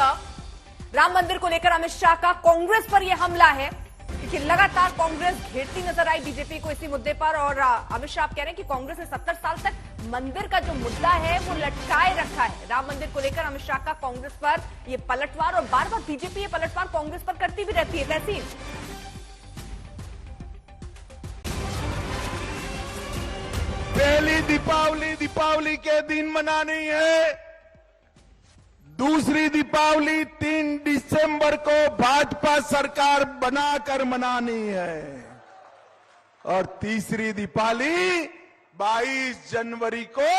राम मंदिर को लेकर अमित शाह का कांग्रेस पर यह हमला है, क्योंकि लगातार कांग्रेस घेरती नजर आई बीजेपी को इसी मुद्दे पर। और अमित शाह कह रहे हैं कि कांग्रेस ने 70 साल तक मंदिर का जो मुद्दा है वो लटकाए रखा है। राम मंदिर को लेकर अमित शाह का कांग्रेस पर ये पलटवार, और बार बार बीजेपी ये पलटवार कांग्रेस पर करती भी रहती है। तहसीन पहली दीपावली के दिन मनानी है, दूसरी दीपावली 3 दिसंबर को भाजपा सरकार बनाकर मनानी है, और तीसरी दीपावली 22 जनवरी को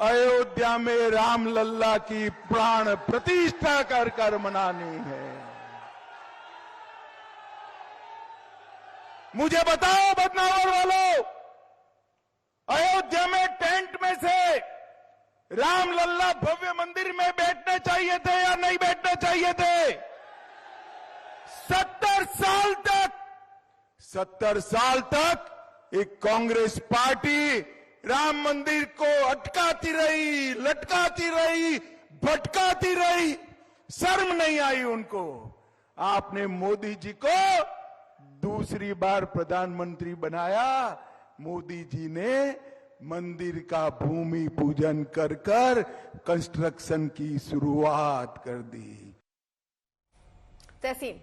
अयोध्या में रामलल्ला की प्राण प्रतिष्ठा कर मनानी है। मुझे बताओ बदनावर वालों, अयोध्या में टेंट में से रामलल्ला भव्य मंदिर में बैठने चाहिए थे या नहीं बैठने चाहिए थे? 70 साल तक एक कांग्रेस पार्टी राम मंदिर को अटकाती रही, लटकाती रही, भटकाती रही, शर्म नहीं आई उनको। आपने मोदी जी को दूसरी बार प्रधानमंत्री बनाया, मोदी जी ने मंदिर का भूमि पूजन कर कंस्ट्रक्शन की शुरुआत कर दी। तहसीन,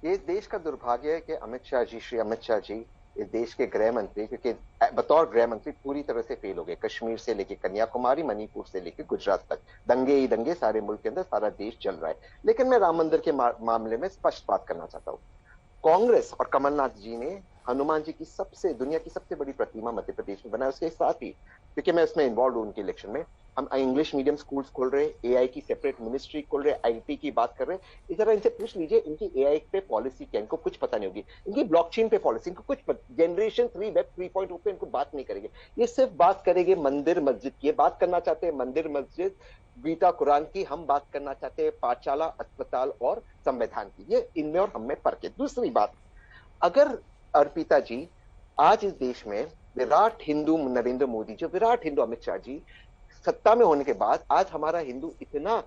ये देश का दुर्भाग्य है कि अमित शाह जी, श्री अमित शाह जी, इस देश के गृह मंत्री, क्योंकि बतौर गृह मंत्री पूरी तरह से फेल हो गए। कश्मीर से लेके कन्याकुमारी, मणिपुर से लेके गुजरात तक दंगे ही दंगे, सारे मुल्क के अंदर सारा देश चल रहा है। लेकिन मैं राम मंदिर के मामले में स्पष्ट बात करना चाहता हूँ। कांग्रेस और कमलनाथ जी ने हनुमान जी की दुनिया की सबसे बड़ी प्रतिमा मध्य प्रदेश में बनाया। उसके साथ ही, क्योंकि मैं उसमें इन्वॉल्व हूं उनके इलेक्शन में, हम इंग्लिश मीडियम स्कूल्स खोल रहे, एआई की सेपरेट मिनिस्ट्री खोल रहे, आईटी की बात कर रहे। इस तरह इनसे पूछ लीजिए इनकी एआई पे पॉलिसी क्या, इनको कुछ पता नहीं होगी। इनकी ब्लॉकचेन पे पॉलिसी, इनको कुछ जनरेशन 3 वेब 3.0 पे इनको बात नहीं करेंगे। ये सिर्फ बात करेंगे मंदिर मस्जिद की। ये बात करना चाहते हैं मंदिर मस्जिद, गीता कुरान की। हम बात करना चाहते हैं पाठशाला, अस्पताल और संविधान की। ये इनमें और हम में फर्क है। दूसरी बात, अगर अर्पिता जी आज इस देश में विराट हिंदू नरेंद्र मोदी, जो विराट हिंदू अमित शाह जी सत्ता में होने के बाद आज हमारा हिंदू इतना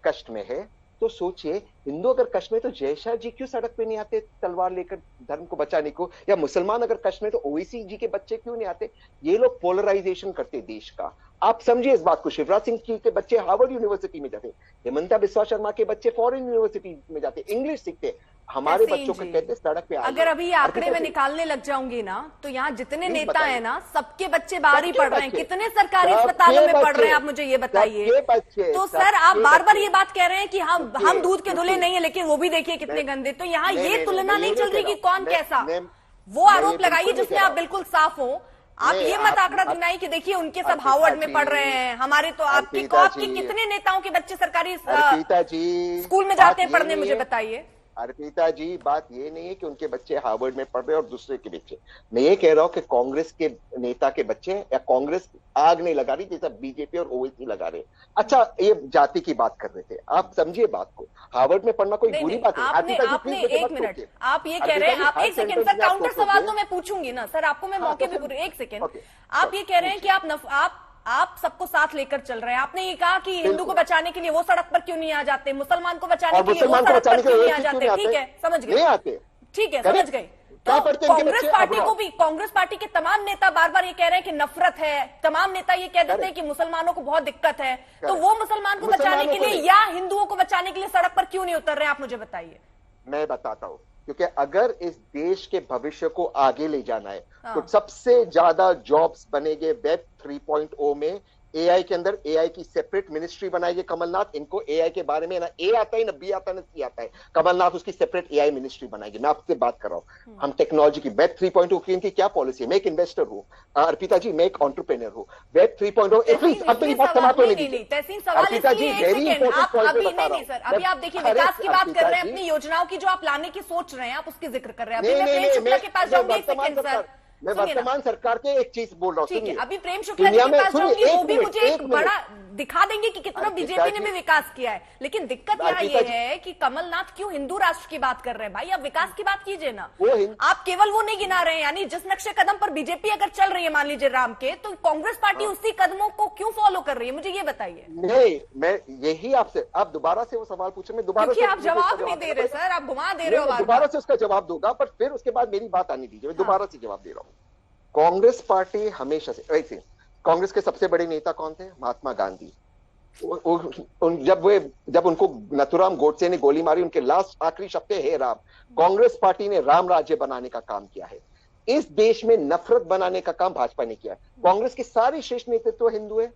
कष्ट में है, तो सोचिए हिंदू अगर कष्ट में तो जय शाह जी क्यों सड़क पे नहीं आते तलवार लेकर धर्म को बचाने को? या मुसलमान अगर कष्ट में तो ओवैसी जी के बच्चे क्यों नहीं आते? ये लोग पोलराइजेशन करते देश का। आप समझिए इस बात को। शिवराज सिंह जी के बच्चे हार्वर्ड यूनिवर्सिटी में जाते, हेमंता बिस्वा शर्मा के बच्चे फॉरेन यूनिवर्सिटी में जाते, इंग्लिश सीखते। हमारे बच्चों को कहते सड़क पे अगर अभी आंकड़े में निकालने लग जाऊंगी ना, तो यहाँ जितने नेता है ना, सबके बच्चे बाहर ही पढ़ रहे हैं। कितने सरकारी अस्पतालों में पढ़ रहे हैं, आप मुझे ये बताइए। तो सर आप बार बार ये बात कह रहे हैं कि हम दूध के धुले नहीं है, लेकिन वो भी देखिए कितने गंदे। तो यहाँ ये तुलना नहीं चल रही कि कौन कैसा। वो आरोप लगाइए जिसमें आप बिल्कुल साफ हो। आप ये मत आंकड़ा दिखाइए कि देखिए उनके सब हार्वर्ड में पढ़ रहे हैं, हमारे तो आपके कितने नेताओं के बच्चे सरकारी स्कूल में जाते हैं पढ़ने, मुझे बताइए। अर्पिता जी, बात ये नहीं है कि उनके बच्चे हार्वर्ड में पढ़ रहे हैं और दूसरे के बच्चे। मैं ये कह रहा हूं कि कांग्रेस के नेता के बच्चे, या कांग्रेस आग नहीं लगा रही जैसा बीजेपी और ओवैसी लगा रहे। अच्छा, ये जाति की बात कर रहे थे, आप समझिए बात को। हार्वर्ड में पढ़ना कोई बुरी बात नहीं। आपने एक मिनट, आप ये कह रहे हैं, आप एक सेकंड सर, काउंटर सवाल तो मैं पूछूंगी ना सर, आपको मैं मौके पे एक सेकंड। आप ये कह रहे हैं कि आप सबको साथ लेकर चल रहे हैं। आपने ये कहा कि हिंदू को बचाने के लिए वो सड़क पर क्यों नहीं आ जाते, मुसलमान को बचाने के लिए वो सड़क पर क्यों नहीं आ जाते। ठीक है, समझ गए, ठीक है, समझ गए। तो कांग्रेस पार्टी के तमाम नेता बार बार ये कह रहे हैं कि नफरत है, तमाम नेता ये कह देते हैं कि मुसलमानों को बहुत दिक्कत है। तो वो मुसलमान को बचाने के लिए या हिंदुओं को बचाने के लिए सड़क पर क्यों नहीं उतर रहे, आप मुझे बताइए। मैं बताता हूं, क्योंकि अगर इस देश के भविष्य को आगे ले जाना है तो सबसे ज्यादा जॉब्स बनेंगे वेब 3.0 में। एआई के अंदर एआई की सेपरेट मिनिस्ट्री बनाएगी कमलनाथ। इनको एआई के बारे में ना ए आता है, ना बी आता है, ना सी आता है। कमलनाथ उसकी सेपरेट एआई मिनिस्ट्री बनाएगी। मैं आपसे बात कर रहा हूं, हम टेक्नोलॉजी की वेब 3.0 की इनकी क्या पॉलिसी है? मैं एक इन्वेस्टर हूं अर्पिता जी, मैं एक एंटरप्रेन्योर हूं। वेब 3.0 अभी आप देखिए विकास की बात कर रहे हैं, अपनी योजनाओं की जो आप लाने की सोच रहे हैं, आप उसकी जिक्र कर रहे हैं। अभी मैं प्रेम शुक्ला के पास जाऊंगी, एक सेकंड सर, मैं वर्तमान सरकार के एक चीज बोल रहा हूँ। ठीक है, अभी प्रेम शुक्ला जी के पास जाऊंगी, वो भी मुझे एक बड़ा दिखा देंगे कि कितना बीजेपी ने भी विकास किया है। लेकिन दिक्कत यहाँ ये है कि कमलनाथ क्यों हिंदू राष्ट्र की बात कर रहे हैं? भाई आप विकास की बात कीजिए ना। आप केवल वो नहीं गिना रहे हैं, यानी जिस नक्शे कदम पर बीजेपी अगर चल रही है, मान लीजिए राम के, तो कांग्रेस पार्टी उसी कदमों को क्यों फॉलो कर रही है? मुझे ये बताइए। नहीं, मैं यही आपसे, आप दोबारा से वो सवाल पूछे, मैं दोबारा से आप जवाब नहीं दे रहे सर, आप घुमा दे रहे हो। दोबारा से उसका जवाब दूंगा, पर फिर उसके बाद मेरी बात आने दीजिए, मैं दोबारा से जवाब दे रहा हूँ। कांग्रेस पार्टी हमेशा से वैसे, कांग्रेस के सबसे बड़े नेता कौन थे? महात्मा गांधी। जब उनको नथुराम गोडसे ने गोली मारी, उनके लास्ट आखिरी शब्द हे राम। कांग्रेस पार्टी ने राम राज्य बनाने का काम किया है। इस देश में नफरत बनाने का काम भाजपा ने किया है। कांग्रेस के सारे श्रेष्ठ नेतृत्व हिंदू है,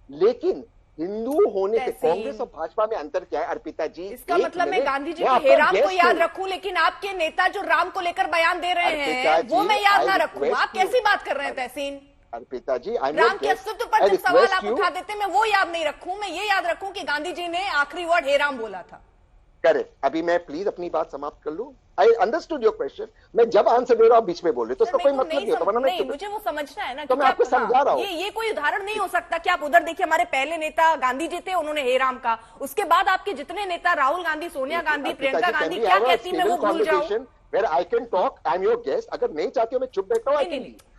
लेकिन हिंदू होने से कांग्रेस और भाजपा में अंतर क्या है अर्पिता जी? इसका मतलब मैं गांधी जी के हेराम को याद रखूं, लेकिन आपके नेता जो राम को लेकर बयान दे रहे हैं वो मैं याद ना रखूं? आप कैसी बात कर रहे हैं तहसीन? अर्पिता जी, राम के अस्तित्व पर जो सवाल आप उठा देते मैं वो याद नहीं रखूं, मैं ये याद रखूं कि गांधी जी ने आखिरी वर्ड हे राम बोला था। करेक्ट। अभी मैं प्लीज अपनी बात समाप्त कर लूं। I understood your question. मैं जब आंसर दे रहा हूं बीच में बोल रहे तो उसका कोई मतलब नहीं होता। नहीं, मुझे वो समझना है ना, तो मैं आपको समझा रहा हूं। ये कोई उदाहरण नहीं हो सकता कि आप उधर देखिए, हमारे पहले नेता गांधी जी थे, उन्होंने हे राम का, उसके बाद आपके जितने नेता राहुल गांधी, सोनिया गांधी, प्रियंका गांधी क्या कहती मैं वो भूल जाऊं? Where I can talk, I'm your guest. अगर नहीं चाहती हो मैं चुप बैठा हूं,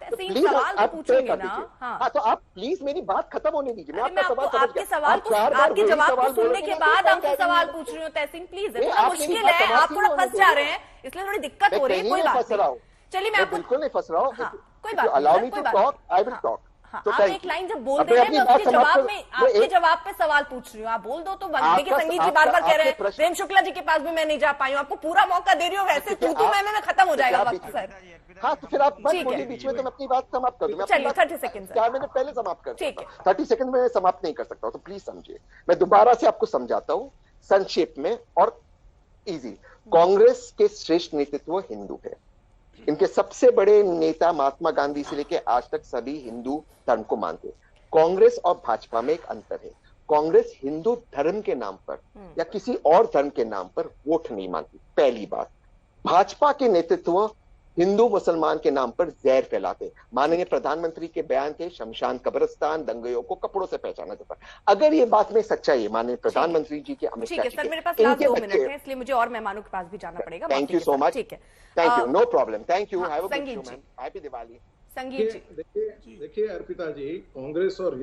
तहसीन प्लीज सवाल तो आप तय पूछेंगे कर ना। दीजिए। हाँ। हाँ, तो आप प्लीज मेरी बात खत्म होने दीजिए। मैं अरे मैं आपका आपको सवाल समझ आपके गया। सवाल आप को चार बार आपके वही जवाब को सवाल सुनने बोलोगे के ना, बाद तो आपसे क्या सवाल करेंगे? पूछ रही हूँ तहसीन, प्लीज नहीं, इतना आप मेरी मुश्किल बात है, आप समाप्त थोड़ा नहीं फंस होने जा देंगे। रहे हैं, इसलिए थोड़ी दिक्कत मैं हो रही है। कहीं कोई नहीं बात फंस रहा नहीं, हूँ। चलिए मैं मैं आपको बिल्कुल नहीं फंस रहा हूँ। हाँ, कोई If बात you नहीं allow सर, me कोई to बात talk, नहीं। I will हाँ, talk. हाँ, तो आप thank एक you. लाइन जब अब बोलते मैं हैं अपनी मैं बात उसके समाप्त जवाब कर- में मैं आपके एक- जवाब पे सवाल पूछ रही हूँ, आप बोल दो तो देखिए संगीत जी बार बार कह रहे हैं प्रश्न- प्रेम शुक्ला जी के पास भी मैं नहीं जा पाई हूँ, आपको पूरा मौका दे रही हूँ, वैसे ठीक है, तू मैं खत्म हो जाएगा आप- वक्त सर। हाँ, तो फिर आप मत ठीक है। बोलिए बीच में, तो मैं अपनी बात समाप्त कर दूं। मैं अपनी चलिए, बात 30 सेकंड सर। 4 मिनट पहले समाप्त कर ठीक सकता है। हूं। 30 सेकंड में समाप्त नहीं कर सकता हूं, तो प्लीज समझिए। मैं दोबारा से आपको समझाता हूं संक्षेप में और इजी। कांग्रेस के श्रेष्ठ नेतृत्व हिंदू है। इनके सबसे बड़े नेता महात्मा गांधी से लेकर आज तक सभी हिंदू धर्म को मानते हैं। कांग्रेस और भाजपा में एक अंतर है। कांग्रेस हिंदू धर्म के नाम पर या किसी और धर्म के नाम पर वोट नहीं मांगती, पहली बात। भाजपा के नेतृत्व हिंदू मुसलमान के नाम पर जहर फैलाते। माननीय प्रधानमंत्री के बयान थे, शमशान कब्रिस्तान, दंगों को कपड़ों से पहचाना जाता है। अगर ये बात में सच्चाई है माननीय प्रधानमंत्री जी के, अमित ठीक शाह है जी सर, के, मेरे पास लास्ट इनके 2 मिनट बच्चे, है, इसलिए मुझे और मेहमानों के पास भी जाना पड़ेगा। थैंक माफी यू के सो साथ। मच। ठीक है, thank you, no problem, thank you, हाँ, have a good sangeet show ji. Man, happy Diwali. Sangeet ji. देखिए अर्पिता जी, कांग्रेस और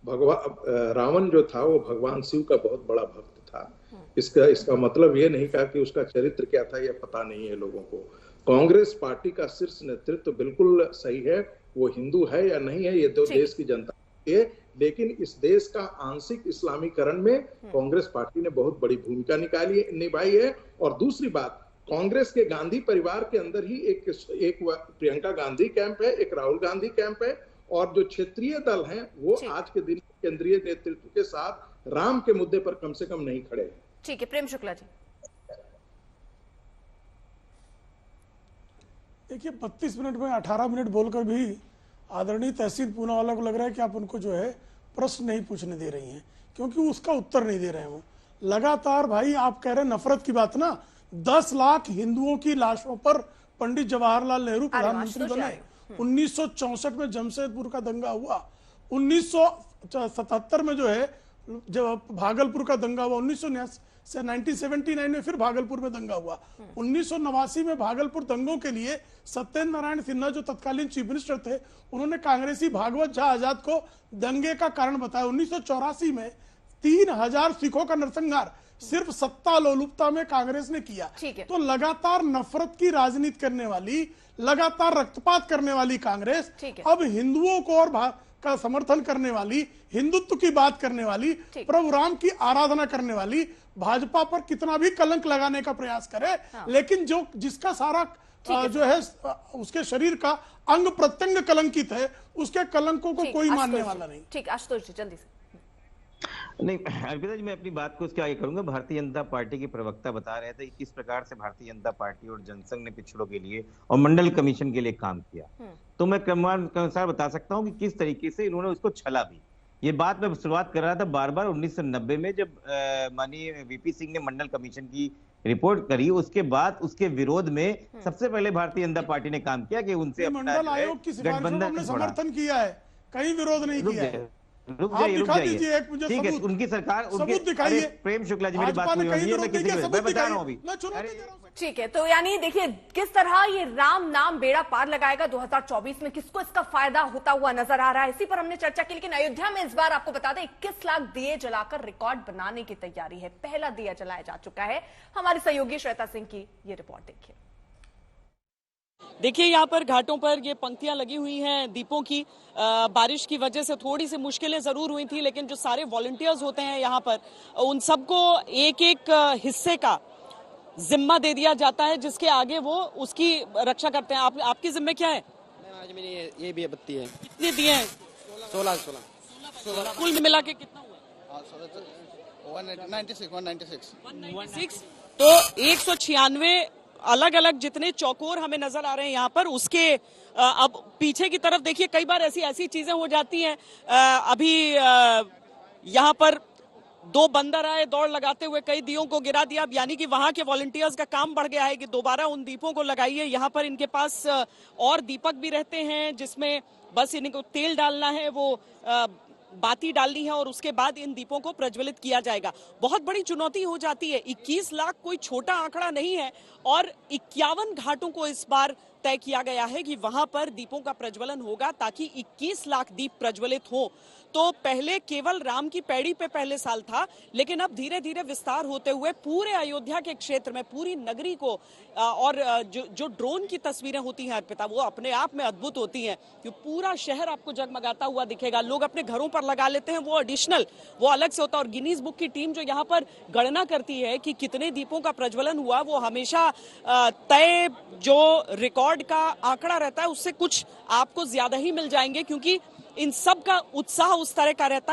भगवान रावण जो था वो भगवान शिव का बहुत बड़ा भक्त था। इसका मतलब ये नहीं कहा कि उसका चरित्र क्या था, ये पता नहीं है लोगों को। कांग्रेस पार्टी का शीर्ष नेतृत्व तो बिल्कुल सही है, वो हिंदू है या नहीं है ये तो देश की जनता है, लेकिन इस देश का आंशिक इस्लामीकरण में कांग्रेस पार्टी ने बहुत बड़ी भूमिका निभाई है। और दूसरी बात, कांग्रेस के गांधी परिवार के अंदर ही एक प्रियंका गांधी कैंप है, एक राहुल गांधी कैंप है, और जो क्षेत्रीय दल हैं वो आज के दिन केंद्रीय नेतृत्व के साथ राम के मुद्दे पर कम से कम नहीं खड़े। ठीक है, प्रेम शुक्ला जी। देखिए 32 मिनट में 18 मिनट बोलकर भी आदरणीय तहसीन पूनावाला को लग रहा है कि आप उनको जो है प्रश्न नहीं पूछने दे रही हैं, क्योंकि उसका उत्तर नहीं दे रहे हैं वो लगातार। भाई आप कह रहे हैं नफरत की बात ना, 10 लाख हिंदुओं की लाशों पर पंडित जवाहरलाल नेहरू प्रधानमंत्री बने। 1964 में जमशेदपुर का दंगा हुआ, 1977 में जो है जब भागलपुर का दंगा हुआ, 1979 में फिर भागलपुर में दंगा हुआ, 1989 में भागलपुर दंगों के लिए सत्येंद्र नारायण सिन्हा जो तत्कालीन चीफ मिनिस्टर थे, उन्होंने कांग्रेसी भागवत झा आजाद को दंगे का कारण बताया। 1984 में 3000 सिखों का नरसंहार सिर्फ सत्ता लोलुपता में कांग्रेस ने किया। तो लगातार नफरत की राजनीति करने वाली, लगातार रक्तपात करने वाली कांग्रेस अब हिंदुओं को और का समर्थन करने वाली, हिंदुत्व की बात करने वाली, प्रभु राम की आराधना करने वाली भाजपा पर कितना भी कलंक लगाने का प्रयास करे, लेकिन जो जिसका सारा जो है उसके शरीर का अंग प्रत्यंग कलंकित है, उसके कलंकों को कोई मानने वाला नहीं। ठीक, आशुतोष जी जल्दी से। नहीं अर्पिता जी, मैं अपनी बात को उसके आगे करूंगा। भारतीय जनता पार्टी के प्रवक्ता बता रहे थे किस प्रकार से भारतीय जनता पार्टी और जनसंघ ने पिछड़ों के लिए और मंडल कमीशन के लिए काम किया, तो मैं क्रमवार के अनुसार बता सकता हूं कि किस तरीके से इन्होंने उसको छला भी। ये बात मैं शुरुआत कर रहा था बार बार 1990 में जब माननीय वीपी सिंह ने मंडल कमीशन की रिपोर्ट करी, उसके बाद उसके विरोध में सबसे पहले भारतीय जनता पार्टी ने काम किया कि उनसे मंडल आयोग की सिफारिशों को हमने समर्थन किया है, कहीं विरोध नहीं किया है। रुक जाइए, एक मुझे ठीक है, सबूत, उनकी सरकार सबूत दिखाइए। प्रेम शुक्ला जी मेरी बात पूरी होनी है, मैं किसी को मैं बता रहा हूं अभी। ठीक है, तो यानी देखिए किस तरह ये राम नाम बेड़ा पार लगाएगा 2024 में, किसको इसका फायदा होता हुआ नजर आ रहा है, इसी पर हमने चर्चा की। लेकिन अयोध्या में इस बार आपको बता दें 21 लाख दिए जलाकर रिकॉर्ड बनाने की तैयारी है। पहला दिया जलाया जा चुका है। हमारी सहयोगी श्वेता सिंह की ये रिपोर्ट देखिए। देखिए यहाँ पर घाटों पर ये पंक्तियां लगी हुई हैं दीपों की। बारिश की वजह से थोड़ी सी मुश्किलें जरूर हुई थी, लेकिन जो सारे वॉलंटियर्स होते हैं यहाँ पर उन सबको एक एक हिस्से का जिम्मा दे दिया जाता है, जिसके आगे वो उसकी रक्षा करते हैं। आपकी जिम्मे क्या है? आज मेरी ये भी बत्ती है। कितने दिए हैं? 16 कुल मिला के कितना हुआ? 196। तो 196 अलग अलग जितने चौकोर हमें नजर आ रहे हैं यहाँ पर, उसके अब पीछे की तरफ देखिए कई बार ऐसी चीजें हो जाती हैं। अभी यहाँ पर 2 बंदर आए दौड़ लगाते हुए, कई दियों को गिरा दिया। यानी कि वहां के वॉलंटियर्स का काम बढ़ गया है कि दोबारा उन दीपों को लगाइए। यहाँ पर इनके पास और दीपक भी रहते हैं जिसमें बस इनको तेल डालना है, वो बाती डालनी है और उसके बाद इन दीपों को प्रज्वलित किया जाएगा। बहुत बड़ी चुनौती हो जाती है। 21 लाख कोई छोटा आंकड़ा नहीं है और 51 घाटों को इस बार तय किया गया है कि वहां पर दीपों का प्रज्वलन होगा ताकि 21 लाख दीप प्रज्वलित हो। तो पहले केवल राम की पैड़ी पे पहले साल था, लेकिन अब धीरे धीरे विस्तार होते हुए पूरे अयोध्या के क्षेत्र में पूरी नगरी को और जो ड्रोन की तस्वीरें होती हैं अर्पिता, वो अपने आप में अद्भुत होती हैं कि पूरा शहर आपको जगमगाता हुआ दिखेगा। लोग अपने घरों पर लगा लेते हैं, वो एडिशनल, वो अलग से होता है। और गिनीज बुक की टीम जो यहाँ पर गणना करती है कि कितने दीपों का प्रज्वलन हुआ, वो हमेशा तय जो रिकॉर्ड का आंकड़ा रहता है उससे कुछ आपको ज्यादा ही मिल जाएंगे, क्योंकि इन सब का उत्साह उस तरह का रहता है।